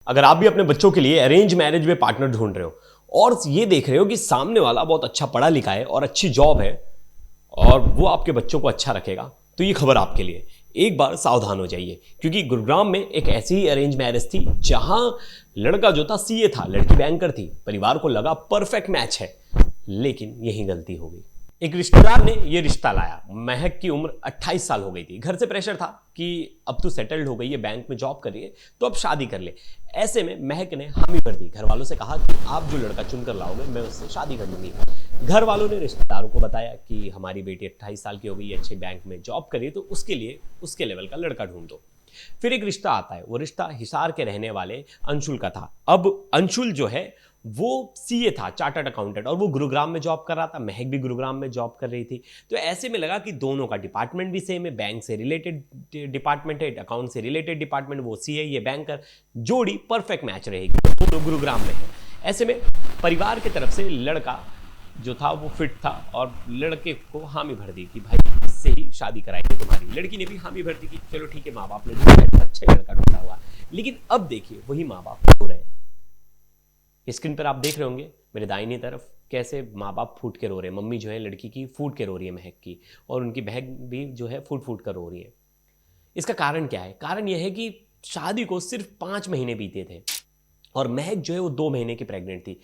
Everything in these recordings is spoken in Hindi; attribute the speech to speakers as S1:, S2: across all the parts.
S1: अगर आप भी अपने बच्चों के लिए अरेंज मैरिज में पार्टनर ढूंढ रहे हो और ये देख रहे हो कि सामने वाला बहुत अच्छा पढ़ा लिखा है और अच्छी जॉब है और वो आपके बच्चों को अच्छा रखेगा, तो ये खबर आपके लिए। एक बार सावधान हो जाइए, क्योंकि गुरुग्राम में एक ऐसी ही अरेंज मैरिज थी जहां लड़का जो था सीए था, लड़की बैंकर थी। परिवार को लगा परफेक्ट मैच है, लेकिन यही गलती हो गई। एक रिश्तेदार ने यह रिश्ता लाया। महक की उम्र 28 साल हो गई थी। घर से प्रेशर था कि अब तू सेटल्ड हो गई है, बैंक में जॉब कर रही है, तो अब शादी कर ले। ऐसे में महक ने हामी भर दी। घर वालों से कहा कि आप जो लड़का चुनकर लाओगे मैं उससे शादी कर लूंगी। घर वालों ने रिश्तेदारों को बताया कि हमारी बेटी 28 साल की हो गई है, अच्छे बैंक में जॉब करिए, तो उसके लिए उसके लेवल का लड़का ढूंढ दो। फिर एक रिश्ता आता है। वो रिश्ता हिसार के रहने वाले अंशुल का था। अब अंशुल जो है वो सीए था, चार्टर्ड अकाउंटेंट, और वो गुरुग्राम में जॉब कर रहा था। महक भी गुरुग्राम में जॉब कर रही थी। तो ऐसे में लगा कि दोनों का डिपार्टमेंट भी सेम है, बैंक से रिलेटेड डिपार्टमेंट है, अकाउंट से रिलेटेड डिपार्टमेंट, वो सीए ये बैंकर, जोड़ी परफेक्ट मैच रहेगी। दोनों गुरुग्राम में है। ऐसे में परिवार की तरफ से लड़का जो था वो फिट था और लड़के को हामी भर दी कि भाई इससे ही शादी कराएंगे तुम्हारी। लड़की ने भी हामी भर दी कि चलो ठीक है, माँ बाप ने ढूंढा, अच्छा लड़का ढूंढा हुआ। लेकिन अब देखिए वही माँ बाप हो रहे हैं। स्क्रीन पर आप देख रहे होंगे मेरे दाहिनी तरफ कैसे माँ बाप फूट के रो रहे हैं। मम्मी जो है लड़की की फूट के रो रही है, महक की, और उनकी बहन भी जो है फूट फूट कर रो रही है। इसका कारण क्या है? कारण यह है कि शादी को सिर्फ 5 महीने बीते थे और महक जो है वो 2 महीने की प्रेग्नेंट थी।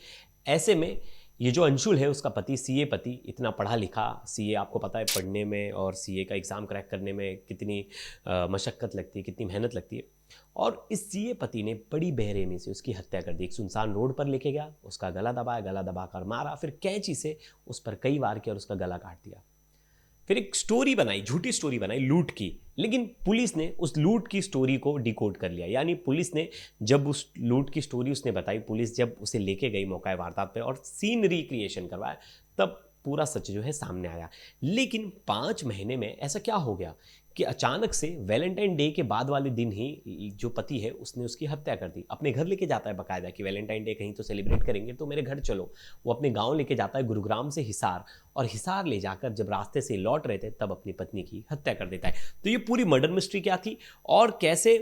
S1: ऐसे में ये जो अंशुल है उसका पति सीए पति, इतना पढ़ा लिखा सीए, आपको पता है पढ़ने में और सीए का एग्ज़ाम क्रैक करने में कितनी मशक्क़त लगती है, कितनी मेहनत लगती है। और इस सीए पति ने बड़ी बेरहमी से उसकी हत्या कर दी। एक सुनसान रोड पर लेके गया, उसका गला दबाया, गला दबाकर मारा, फिर कैंची से उस पर कई वार किया और उसका गला काट दिया। फिर एक स्टोरी बनाई, झूठी स्टोरी बनाई लूट की। लेकिन पुलिस ने उस लूट की स्टोरी को डिकोड कर लिया। यानी पुलिस ने जब उस लूट की स्टोरी उसने बताई, पुलिस जब उसे लेके गई मौका वारदात पे और सीन रिक्रिएशन करवाया, तब पूरा सच जो है सामने आया। लेकिन 5 महीने में ऐसा क्या हो गया कि अचानक से वैलेंटाइन डे के बाद वाले दिन ही जो पति है उसने उसकी हत्या कर दी। अपने घर लेके जाता है बाकायदा कि वैलेंटाइन डे कहीं तो सेलिब्रेट करेंगे, तो मेरे घर चलो। वो अपने गांव लेके जाता है, गुरुग्राम से हिसार, और हिसार ले जाकर जब रास्ते से लौट रहे थे तब अपनी पत्नी की हत्या कर देता है। तो ये पूरी मर्डर मिस्ट्री क्या थी और कैसे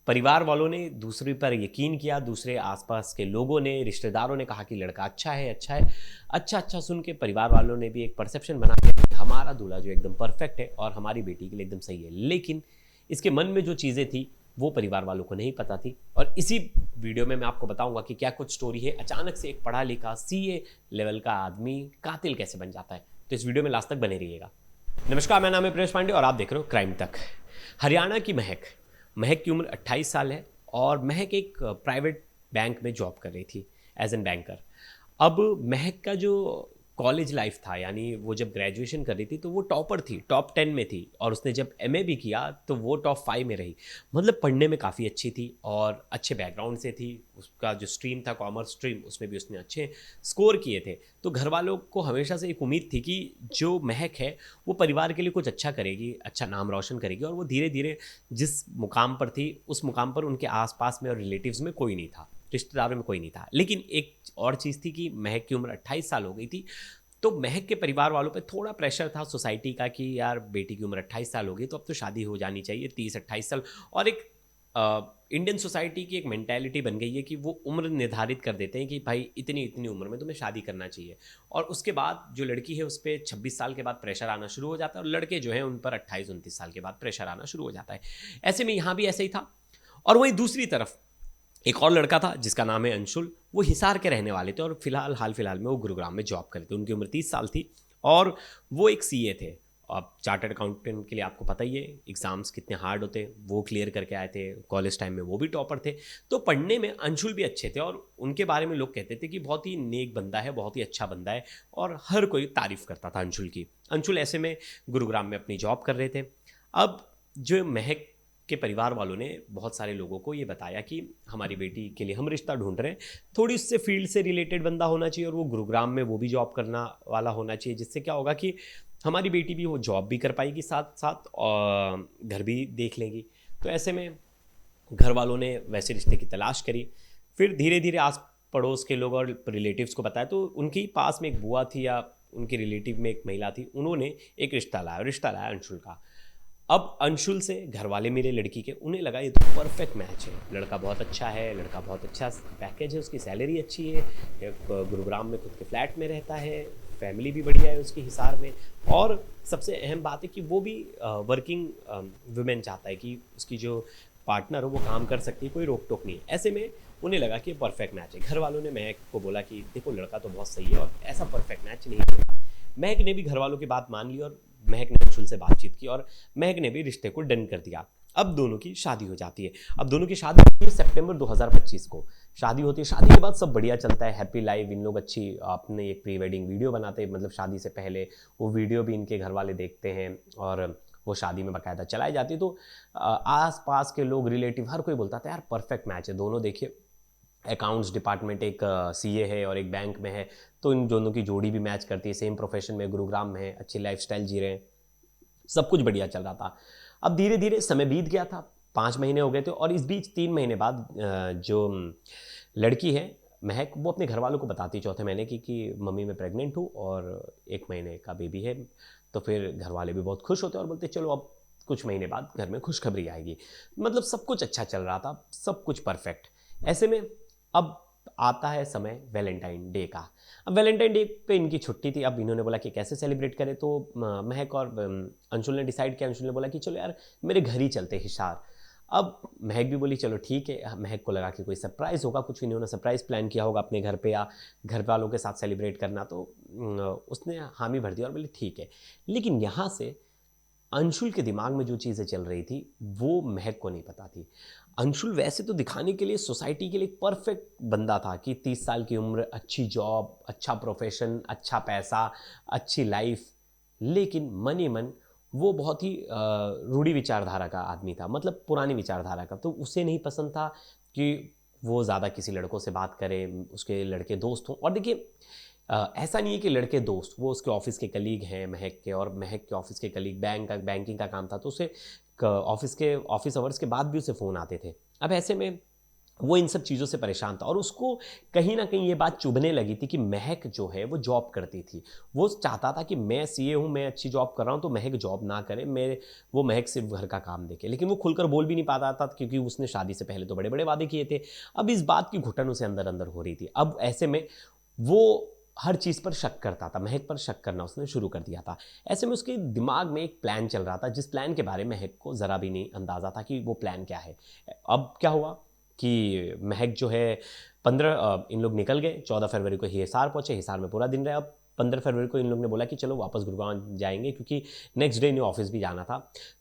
S1: परिवार वालों ने दूसरे पर यकीन किया, दूसरे आसपास के लोगों ने, रिश्तेदारों ने कहा कि लड़का अच्छा है, अच्छा है। अच्छा सुन के परिवार वालों ने भी एक परसेप्शन बना दिया कि हमारा दूल्हा जो एकदम परफेक्ट है और हमारी बेटी के लिए एकदम सही है। लेकिन इसके मन में जो चीज़ें थी वो परिवार वालों को नहीं पता थी। और इसी वीडियो में मैं आपको बताऊंगा कि क्या कुछ स्टोरी है, अचानक से एक पढ़ा लिखा सीए लेवल का आदमी कातिल कैसे बन जाता है। तो इस वीडियो में लास्ट तक बने रहिएगा। नमस्कार, मेरा नाम है प्रेश पांडे और आप देख रहे हो क्राइम तक। हरियाणा की महक की उम्र 28 साल है और महक एक प्राइवेट बैंक में जॉब कर रही थी एज एन बैंकर। अब महक का जो कॉलेज लाइफ था, यानी वो जब ग्रेजुएशन कर रही थी तो वो टॉपर थी, टॉप 10 में थी, और उसने जब एमए भी किया तो वो टॉप 5 में रही। मतलब पढ़ने में काफ़ी अच्छी थी और अच्छे बैकग्राउंड से थी। उसका जो स्ट्रीम था कॉमर्स स्ट्रीम, उसमें भी उसने अच्छे स्कोर किए थे। तो घर वालों को हमेशा से एक उम्मीद थी कि जो महक है वो परिवार के लिए कुछ अच्छा करेगी, अच्छा नाम रोशन करेगी। और वो धीरे धीरे जिस मुकाम पर थी उस मुकाम पर उनके आसपास में और रिलेटिव्स में कोई नहीं था, रिश्तेदारों में कोई नहीं था। लेकिन एक और चीज़ थी कि महक की उम्र 28 साल हो गई थी। तो महक के परिवार वालों पे थोड़ा प्रेशर था सोसाइटी का कि यार बेटी की उम्र 28 साल हो गई तो अब तो शादी हो जानी चाहिए, 30-28 साल। और एक इंडियन सोसाइटी की एक मेंटालिटी बन गई है कि वो उम्र निर्धारित कर देते हैं कि भाई इतनी इतनी उम्र में तुम्हें शादी करना चाहिए। और उसके बाद जो लड़की है उस पर 26 साल के बाद प्रेशर आना शुरू हो जाता है और लड़के जो हैं उन पर 28-29 साल के बाद प्रेशर आना शुरू हो जाता है। ऐसे में यहाँ भी ऐसे ही था। और वहीं दूसरी तरफ एक और लड़का था जिसका नाम है अंशुल। वो हिसार के रहने वाले थे और हाल फिलहाल में वो गुरुग्राम में जॉब करते थे। उनकी उम्र 30 साल थी और वो एक सीए थे। अब चार्टर्ड अकाउंटेंट के लिए आपको पता ही है एग्ज़ाम्स कितने हार्ड होते हैं, वो क्लियर करके आए थे। कॉलेज टाइम में वो भी टॉपर थे। तो पढ़ने में अंशुल भी अच्छे थे और उनके बारे में लोग कहते थे कि बहुत ही नेक बंदा है, बहुत ही अच्छा बंदा है, और हर कोई तारीफ़ करता था अंशुल की। अंशुल ऐसे में गुरुग्राम में अपनी जॉब कर रहे थे। अब जो महक के परिवार वालों ने बहुत सारे लोगों को ये बताया कि हमारी बेटी के लिए हम रिश्ता ढूंढ रहे हैं, थोड़ी उससे फील्ड से रिलेटेड बंदा होना चाहिए और वो गुरुग्राम में वो भी जॉब करना वाला होना चाहिए, जिससे क्या होगा कि हमारी बेटी भी वो जॉब भी कर पाएगी साथ साथ और घर भी देख लेगी। तो ऐसे में घर वालों ने वैसे रिश्ते की तलाश करी। फिर धीरे धीरे आस पड़ोस के लोग और रिलेटिव्स को बताया तो उनके पास में एक बुआ थी या उनके रिलेटिव में एक महिला थी, उन्होंने एक रिश्ता लाया अंशुल का। अब अंशुल से घर वाले मिले लड़की के, उन्हें लगा ये तो परफेक्ट मैच है, लड़का बहुत अच्छा है, लड़का बहुत अच्छा पैकेज है, उसकी सैलरी अच्छी है, एक गुरुग्राम में खुद के फ्लैट में रहता है, फैमिली भी बढ़िया है उसकी हिसार में, और सबसे अहम बात है कि वो भी वर्किंग वुमेन चाहता है कि उसकी जो पार्टनर हो वो काम कर सकती है, कोई रोक टोक नहीं है। ऐसे में उन्हें लगा कि परफेक्ट मैच है। घर वालों ने महक को बोला कि देखो लड़का तो बहुत सही है और ऐसा परफेक्ट मैच नहीं होगा। महक ने भी घर वालों की बात मान ली और महक ने अंशुल से बातचीत की और महक ने भी रिश्ते को डन कर दिया। अब दोनों की शादी हो जाती है। अब दोनों की शादी होती है सितंबर 2025 को शादी होती है। शादी के बाद सब बढ़िया चलता है, हैप्पी लाइफ। इन लोग अच्छी अपने एक प्री वेडिंग वीडियो बनाते हैं, मतलब शादी से पहले वो वीडियो भी इनके घर वाले देखते हैं और वो शादी में बाकायदा चलाई जाती है। तो आस पास के लोग, रिलेटिव, हर कोई बोलता था यार परफेक्ट मैच है। दोनों देखिए अकाउंट्स डिपार्टमेंट, एक सीए है और एक बैंक में है, तो इन दोनों की जोड़ी भी मैच करती है, सेम प्रोफेशन में, गुरुग्राम में है, अच्छी लाइफस्टाइल जी रहे हैं, सब कुछ बढ़िया चल रहा था। अब धीरे धीरे समय बीत गया था, 5 महीने हो गए थे और इस बीच 3 महीने बाद जो लड़की है महक, वो अपने घर वालों को बताती चौथे महीने की कि मम्मी मैं प्रेग्नेंट हूँ और 1 महीने का बेबी है। तो फिर घर वाले भी बहुत खुश होते और बोलते चलो अब कुछ महीने बाद घर में खुशखबरी आएगी। मतलब सब कुछ अच्छा चल रहा था, सब कुछ परफेक्ट। ऐसे में अब आता है समय वैलेंटाइन डे का। अब वैलेंटाइन डे पे इनकी छुट्टी थी। अब इन्होंने बोला कि कैसे सेलिब्रेट करें, तो महक और अंशुल ने डिसाइड किया। अंशुल ने बोला कि चलो यार मेरे घर ही चलते हिसार। अब महक भी बोली चलो ठीक है। महक को लगा कि कोई सरप्राइज़ होगा, कुछ इन्होंने सरप्राइज़ प्लान किया होगा अपने घर पे या घर वालों के साथ सेलिब्रेट करना, तो उसने हामी भर दिया और बोली ठीक है। लेकिन यहाँ से अंशुल के दिमाग में जो चीज़ें चल रही थी वो महक को नहीं पता थी। अंशुल वैसे तो दिखाने के लिए सोसाइटी के लिए एक परफेक्ट बंदा था कि 30 साल की उम्र, अच्छी जॉब, अच्छा प्रोफेशन, अच्छा पैसा, अच्छी लाइफ, लेकिन मन ही मन वो बहुत ही रूढ़ी विचारधारा का आदमी था, मतलब पुरानी विचारधारा का। तो उसे नहीं पसंद था कि वो ज़्यादा किसी लड़कों से बात करे, उसके लड़के दोस्त हों। और देखिए ऐसा नहीं है कि लड़के दोस्त, वो उसके ऑफिस के कलीग हैं महक के, और महक के ऑफिस के कलीग, बैंकिंग का काम था तो उसे ऑफिस आवर्स के बाद भी उसे फ़ोन आते थे। अब ऐसे में वो इन सब चीज़ों से परेशान था और उसको कहीं ना कहीं ये बात चुभने लगी थी कि महक जो है वो जॉब करती थी। वो चाहता था कि मैं सीए हूँ, मैं अच्छी जॉब कर रहा हूँ, तो महक जॉब ना करे, मैं वो महक सिर्फ घर का काम देखे। लेकिन वो खुलकर बोल भी नहीं पाता था क्योंकि उसने शादी से पहले तो बड़े बड़े वादे किए थे। अब इस बात की घुटन उसे अंदर अंदर हो रही थी। अब ऐसे में वो हर चीज़ पर शक करता था, महक पर शक करना उसने शुरू कर दिया था। ऐसे में उसके दिमाग में एक प्लान चल रहा था जिस प्लान के बारे में महक को ज़रा भी नहीं अंदाज़ा था कि वो प्लान क्या है। अब क्या हुआ कि महक जो है 15 इन लोग निकल गए, 14 फरवरी को हिसार पहुंचे, हिसार में पूरा दिन रहे। अब 15 फरवरी को इन लोग ने बोला कि चलो वापस गुरुग्राम जाएंगे क्योंकि नेक्स्ट डे इन्हें ऑफिस भी जाना था।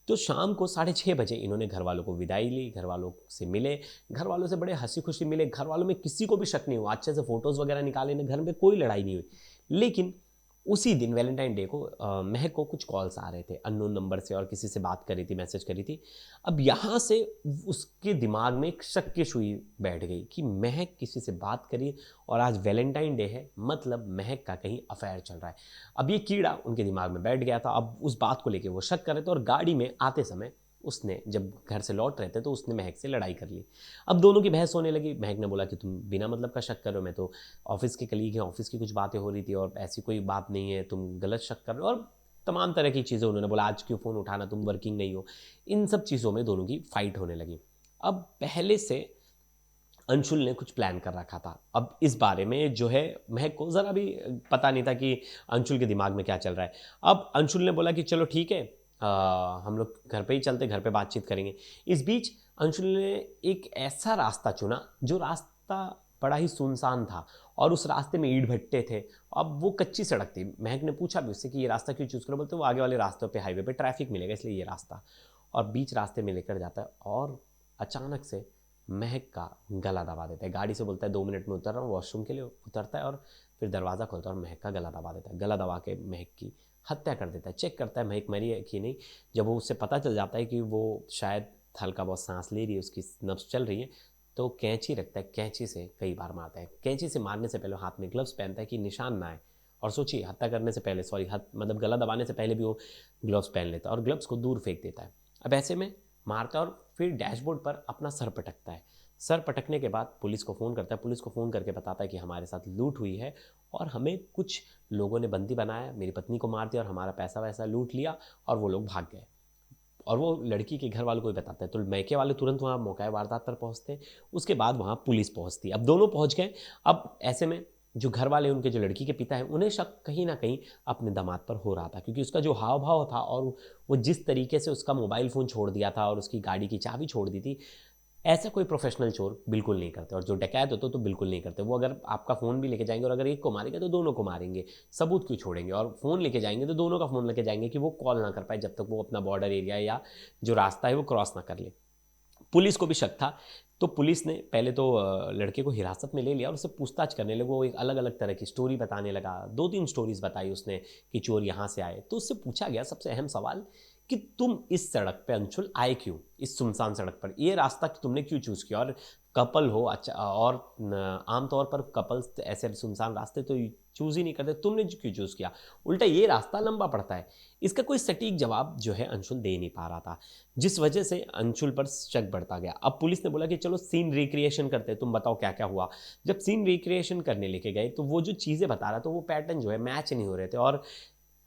S1: तो शाम को 6:30 बजे इन्होंने घर वालों को विदाई ली, घर वालों से मिले, घर वालों से बड़े हंसी खुशी मिले। घर वालों में किसी को भी शक नहीं हुआ, अच्छे से फोटोज़ वगैरह निकाले, घर में कोई लड़ाई नहीं हुई। लेकिन उसी दिन वैलेंटाइन डे को महक को कुछ कॉल्स आ रहे थे अननोन नंबर से और किसी से बात करी थी, मैसेज करी थी। अब यहाँ से उसके दिमाग में एक शक की सुई बैठ गई कि महक किसी से बात करी और आज वैलेंटाइन डे है, मतलब महक का कहीं अफेयर चल रहा है। अब ये कीड़ा उनके दिमाग में बैठ गया था। अब उस बात को लेकर वो शक कर रहे थे और गाड़ी में आते समय उसने, जब घर से लौट रहे थे, तो उसने महक से लड़ाई कर ली। अब दोनों की बहस होने लगी। महक ने बोला कि तुम बिना मतलब का शक कर रहे हो, मैं तो ऑफिस के कलीग हैं, ऑफिस की कुछ बातें हो रही थी और ऐसी कोई बात नहीं है, तुम गलत शक कर रहे हो, और तमाम तरह की चीज़ें उन्होंने बोला। आज क्यों फ़ोन उठाना, तुम वर्किंग नहीं हो। इन सब चीज़ों में दोनों की फाइट होने लगी। अब पहले से अंशुल ने कुछ प्लान कर रखा था। अब इस बारे में जो है महक को ज़रा भी पता नहीं था कि अंशुल के दिमाग में क्या चल रहा है। अब अंशुल ने बोला कि चलो ठीक है, हम लोग घर पे ही चलते, घर पे बातचीत करेंगे। इस बीच अंशुल ने एक ऐसा रास्ता चुना जो रास्ता बड़ा ही सुनसान था और उस रास्ते में ईंट भट्टे थे। अब वो कच्ची सड़क थी। महक ने पूछा भी उससे कि ये रास्ता क्यों चूज़ करो, बोलते वो आगे वाले रास्तों पे, हाईवे पे ट्रैफिक मिलेगा इसलिए ये रास्ता। और बीच रास्ते में लेकर जाता है और अचानक से महक का गला दबा देता है। गाड़ी से बोलता है 2 मिनट में उतर रहा हूँ, वॉशरूम के लिए उतरता है और फिर दरवाज़ा खोलता है और महक का गला दबा देता है। गला दबा के महक की हत्या कर देता है। चेक करता है महक मरी है कि नहीं। जब वो उससे पता चल जाता है कि वो शायद हल्का बहुत सांस ले रही है, उसकी नब्ज़ चल रही है, तो कैंची रखता है, कैंची से कई बार मारता है। कैंची से मारने से पहले हाथ में ग्लव्स पहनता है कि निशान ना आए। और सोचिए, हत्या करने से पहले, सॉरी, मतलब गला दबाने से पहले भी वो ग्लव्स पहन लेता है और ग्लव्स को दूर फेंक देता है। अब ऐसे में मारता है और फिर डैशबोर्ड पर अपना सर पटकता है। सर पटकने के बाद पुलिस को फ़ोन करता है। पुलिस को फ़ोन करके बताता है कि हमारे साथ लूट हुई है और हमें कुछ लोगों ने बंदी बनाया, मेरी पत्नी को मार दिया और हमारा पैसा वैसा लूट लिया और वो लोग भाग गए। और वो लड़की के घर वालों को ही बताता है। तो मैके वाले तुरंत वहाँ मौका वारदात पर पहुँचते हैं। उसके बाद वहाँ पुलिस पहुँचती है। अब दोनों पहुँच गए। अब ऐसे में जो घर वाले उनके जो लड़की के पिता हैं उन्हें शक कहीं ना कहीं अपने दामाद पर हो रहा था, क्योंकि उसका जो हाव भाव था और वो जिस तरीके से उसका मोबाइल फ़ोन छोड़ दिया था और उसकी गाड़ी की चाबी छोड़ दी थी, ऐसा कोई प्रोफेशनल चोर बिल्कुल नहीं करते। और जो डकैत होते तो बिल्कुल नहीं करते। वो अगर आपका फ़ोन भी लेके जाएंगे और अगर एक को मारेंगे तो दोनों को मारेंगे, सबूत क्यों छोड़ेंगे। और फ़ोन लेके जाएंगे तो दोनों का फ़ोन लेके जाएंगे कि वो कॉल ना कर पाए जब तक वो अपना बॉर्डर एरिया या जो रास्ता है वो क्रॉस ना कर ले। पुलिस को भी शक था, तो पुलिस ने पहले तो लड़के को हिरासत में ले लिया और उससे पूछताछ करने लगे। वो एक अलग अलग तरह की स्टोरी बताने लगा। 2-3 स्टोरीज बताई उसने कि चोर यहाँ से आए। तो उससे पूछा गया सबसे अहम सवाल कि तुम इस सड़क पे अंशुल आए क्यों, इस सुनसान सड़क पर, ये रास्ता तुमने क्यों चूज़ किया। और कपल हो अच्छा, और आमतौर पर कपल्स ऐसे सुनसान रास्ते तो चूज़ ही नहीं करते, तुमने क्यों चूज़ किया, उल्टा ये रास्ता लंबा पड़ता है। इसका कोई सटीक जवाब जो है अंशुल दे नहीं पा रहा था, जिस वजह से अंशुल पर शक बढ़ता गया। अब पुलिस ने बोला कि चलो सीन रिक्रिएशन करते हैं, तुम बताओ क्या क्या हुआ। जब सीन रिक्रिएशन करने लेके गए तो वो जो चीज़ें बता रहा था वो पैटर्न जो है मैच नहीं हो रहे थे, और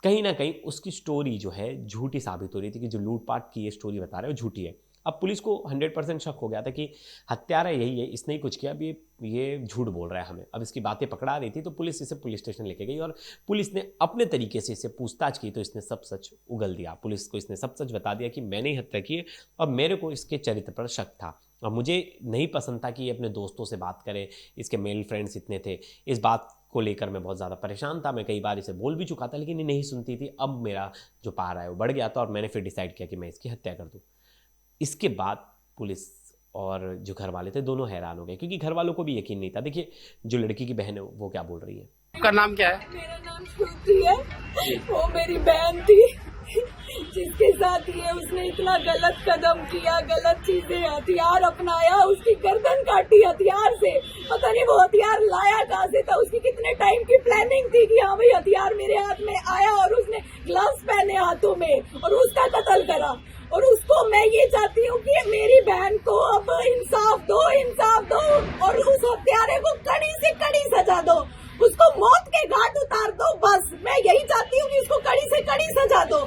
S1: कहीं ना कहीं उसकी स्टोरी जो है झूठी साबित हो रही थी कि जो लूटपाट की ये स्टोरी बता रहा है वो झूठी है। अब पुलिस को 100% शक हो गया था कि हत्यारा यही है, इसने ही कुछ किया, अब ये झूठ बोल रहा है हमें। अब इसकी बातें पकड़ा रही थी तो पुलिस इसे पुलिस स्टेशन लेके गई और पुलिस ने अपने तरीके से इसे पूछताछ की तो इसने सब सच उगल दिया। पुलिस को इसने सब सच बता दिया कि मैंने ही हत्या की है और मेरे को इसके चरित्र पर शक था और मुझे नहीं पसंद था कि ये अपने दोस्तों से बात करे, इसके मेल फ्रेंड्स इतने थे। इस बात को लेकर मैं बहुत ज़्यादा परेशान था, मैं कई बार इसे बोल भी चुका था लेकिन ये नहीं सुनती थी। अब मेरा जो पारा है वो बढ़ गया था और मैंने फिर डिसाइड किया कि मैं इसकी हत्या कर दूँ। इसके बाद पुलिस और जो घर वाले थे दोनों हैरान हो गए, क्योंकि घर वालों को भी यकीन नहीं था। देखिए जो लड़की की बहन है वो क्या बोल रही है।
S2: आपका नाम क्या है?
S3: मेरा नाम श्रुति है। वो मेरी बहन थी जिसके साथ ये उसने इतना गलत कदम किया, गलत चीजें, हथियार अपनाया, उसकी गर्दन काटी हथियार से। पता नहीं वो हथियार लाया कहाँ से था, उसकी कितने टाइम की प्लानिंग थी कि हाँ भाई हथियार मेरे हाथ में आया और उसने ग्लव्स पहने हाथों में और उसका कत्ल करा। और उसको मैं ये चाहती हूँ कि मेरी बहन को अब इंसाफ दो और उस हत्यारे को कड़ी से कड़ी सजा दो, उसको मौत के घाट उतार दो। बस मैं यही चाहती हूँ कि उसको कड़ी से कड़ी सजा दो।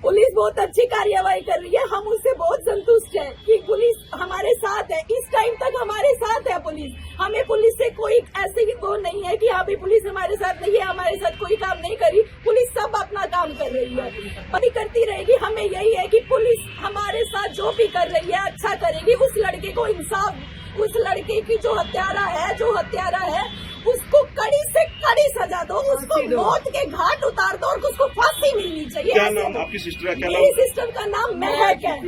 S3: पुलिस बहुत अच्छी कार्यवाही कर रही है, हम उससे बहुत संतुष्ट हैं कि पुलिस हमारे साथ है, इस टाइम तक हमारे साथ है पुलिस। हमें पुलिस से कोई ऐसी वो नहीं है कि हाँ भाई पुलिस हमारे साथ नहीं है, हमारे साथ कोई काम नहीं करी। पुलिस सब अपना काम कर रही है, पति करती रहेगी। हमें यही है कि पुलिस हमारे साथ जो भी कर रही है अच्छा करेगी। उस लड़के को इंसाफ, उस लड़के की जो हत्यारा है उसको कड़ी से कड़ी सजा दो, उसको मौत के घाट उतार दो और उसको फांसी मिलनी चाहिए।
S2: क्या नाम आपकी सिस्टर का? क्या
S3: मेरी सिस्टर का नाम महक है।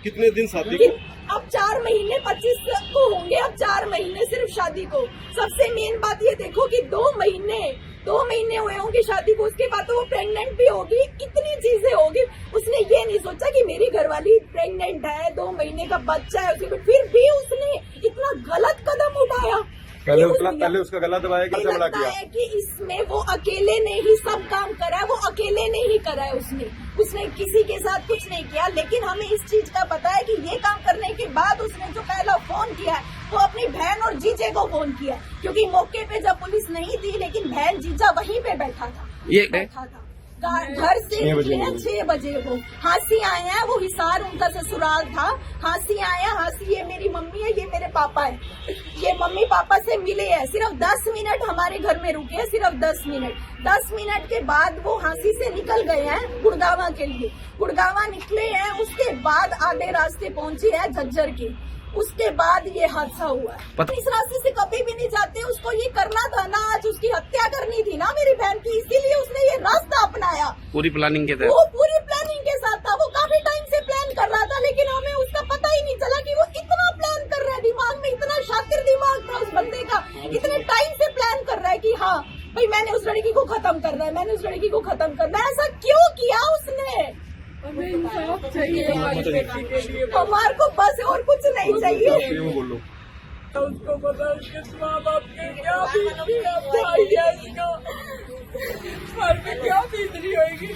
S2: कितने दिन शादी को?
S3: अब 4 महीने 25 को होंगे, अब 4 महीने सिर्फ शादी को। सबसे मेन बात ये देखो कि 2 महीने हुए होंगे शादी को, उसके बाद तो वो प्रेग्नेंट भी होगी, इतनी चीजें होगी। उसने ये नहीं सोचा कि मेरी घरवाली प्रेग्नेंट है, 2 महीने का बच्चा है उसके, फिर भी उसने इतना गलत कदम उठाया।
S2: पहले उसका गला दबाया, कैसे बड़ा किया?
S3: है कि इसमें वो अकेले ने ही सब काम करा है, वो अकेले ने ही करा है। उसने किसी के साथ कुछ नहीं किया। लेकिन हमें इस चीज का पता है कि ये काम करने के बाद उसने जो पहला फोन किया है वो अपनी बहन और जीजे को फोन किया, क्योंकि मौके पे जब पुलिस नहीं थी लेकिन बहन जीजा वहीं पे बैठा था। घर से 6 बजे वो हांसी आए हैं, वो हिसार उनका ससुराल था। हांसी आए हैं, हांसी ये मेरी मम्मी है, ये मेरे पापा है, ये मम्मी पापा से मिले हैं। सिर्फ 10 मिनट हमारे घर में रुके हैं, सिर्फ 10 मिनट। 10 मिनट के बाद वो हांसी से निकल गए हैं गुड़गावा के लिए। गुड़गावा निकले हैं, उसके बाद आधे रास्ते पहुंचे हैं झज्जर के, उसके बाद ये हादसा हुआ है। इस रास्ते से कभी भी नहीं जाते, उसको ये करना था ना, आज उसकी हत्या करनी थी ना मेरी बहन की, इसीलिए उसने ये रास्ता अपनाया।
S2: पूरी प्लानिंग के तहत?
S3: वो पूरी प्लानिंग के साथ था, वो काफी टाइम से प्लान कर रहा था, लेकिन हमें उसका पता ही नहीं चला कि वो इतना प्लान कर रहा है। दिमाग में इतना शातिर दिमाग था उस बंदे का, इतने टाइम से प्लान कर रहा है कि हाँ भाई मैंने उस लड़की को खत्म करना है, मैंने उस लड़की को खत्म करना है। ऐसा क्यों किया उसने? हमारे को बस और कुछ नहीं चाहिए। उसको पता उसके माँ बाप ने क्या बीत रही होगी।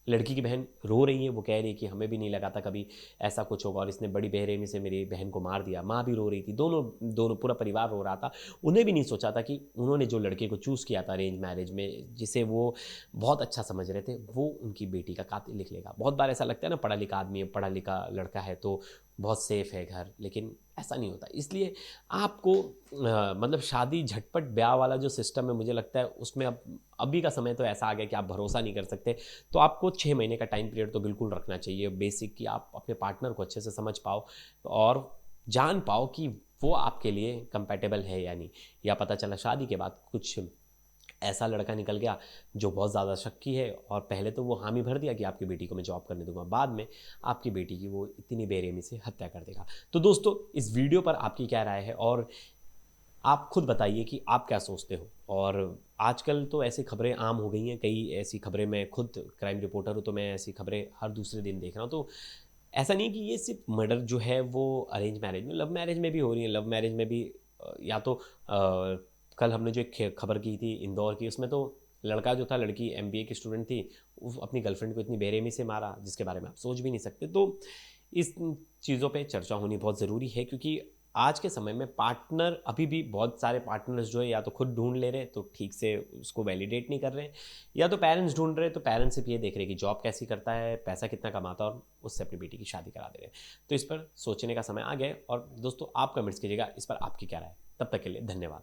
S1: लड़की की बहन रो रही है, वो कह रही है कि हमें भी नहीं लगा था कभी ऐसा कुछ होगा और इसने बड़ी बेरहमी से मेरी बहन को मार दिया। माँ भी रो रही थी, दोनों पूरा परिवार रो रहा था। उन्हें भी नहीं सोचा था कि उन्होंने जो लड़के को चूज़ किया था अरेंज मैरिज में, जिसे वो बहुत अच्छा समझ रहे थे, वो उनकी बेटी का कातिल निकलेगा। बहुत बार ऐसा लगता है ना, पढ़ा लिखा आदमी है, पढ़ा लिखा लड़का है तो बहुत सेफ है घर, लेकिन ऐसा नहीं होता। इसलिए आपको मतलब शादी झटपट ब्याह वाला जो सिस्टम है, मुझे लगता है उसमें अब अभी का समय तो ऐसा आ गया कि आप भरोसा नहीं कर सकते। तो आपको 6 महीने का टाइम पीरियड तो बिल्कुल रखना चाहिए बेसिक, कि आप अपने पार्टनर को अच्छे से समझ पाओ और जान पाओ कि वो आपके लिए कंपैटिबल है या नहीं। या पता चला शादी के बाद कुछ ऐसा लड़का निकल गया जो बहुत ज़्यादा शक्की है, और पहले तो वो हामी भर दिया कि आपकी बेटी को मैं जॉब करने दूंगा, बाद में आपकी बेटी की वो इतनी बेरहमी से हत्या कर देगा। तो दोस्तों, इस वीडियो पर आपकी क्या राय है और आप खुद बताइए कि आप क्या सोचते हो। और आजकल तो ऐसी खबरें आम हो गई हैं, कई ऐसी खबरें, मैं खुद क्राइम रिपोर्टर हूँ तो मैं ऐसी खबरें हर दूसरे दिन देख रहा हूँ। तो ऐसा नहीं कि ये सिर्फ मर्डर जो है वो अरेंज मैरिज में, लव मैरिज में भी हो रही है। लव मैरिज में भी या तो कल हमने जो एक खबर की थी इंदौर की, उसमें तो लड़का जो था, लड़की एमबीए की स्टूडेंट थी, वो अपनी गर्लफ्रेंड को इतनी बेरहमी से मारा जिसके बारे में आप सोच भी नहीं सकते। तो इस चीज़ों पे चर्चा होनी बहुत ज़रूरी है, क्योंकि आज के समय में पार्टनर, अभी भी बहुत सारे पार्टनर्स जो है या तो खुद ढूंढ ले रहे हैं तो ठीक से उसको वैलिडेट नहीं कर रहे हैं, या तो पेरेंट्स ढूंढ रहे हैं तो पेरेंट्स सिर्फ ये देख रहे हैं कि जॉब कैसी करता है, पैसा कितना कमाता है, और उससे अपनी बेटी की शादी करा दे रहे हैं। तो इस पर सोचने का समय आ गया। और दोस्तों, आप कमेंट्स कीजिएगा इस पर आपकी क्या राय है। तब तक के लिए धन्यवाद।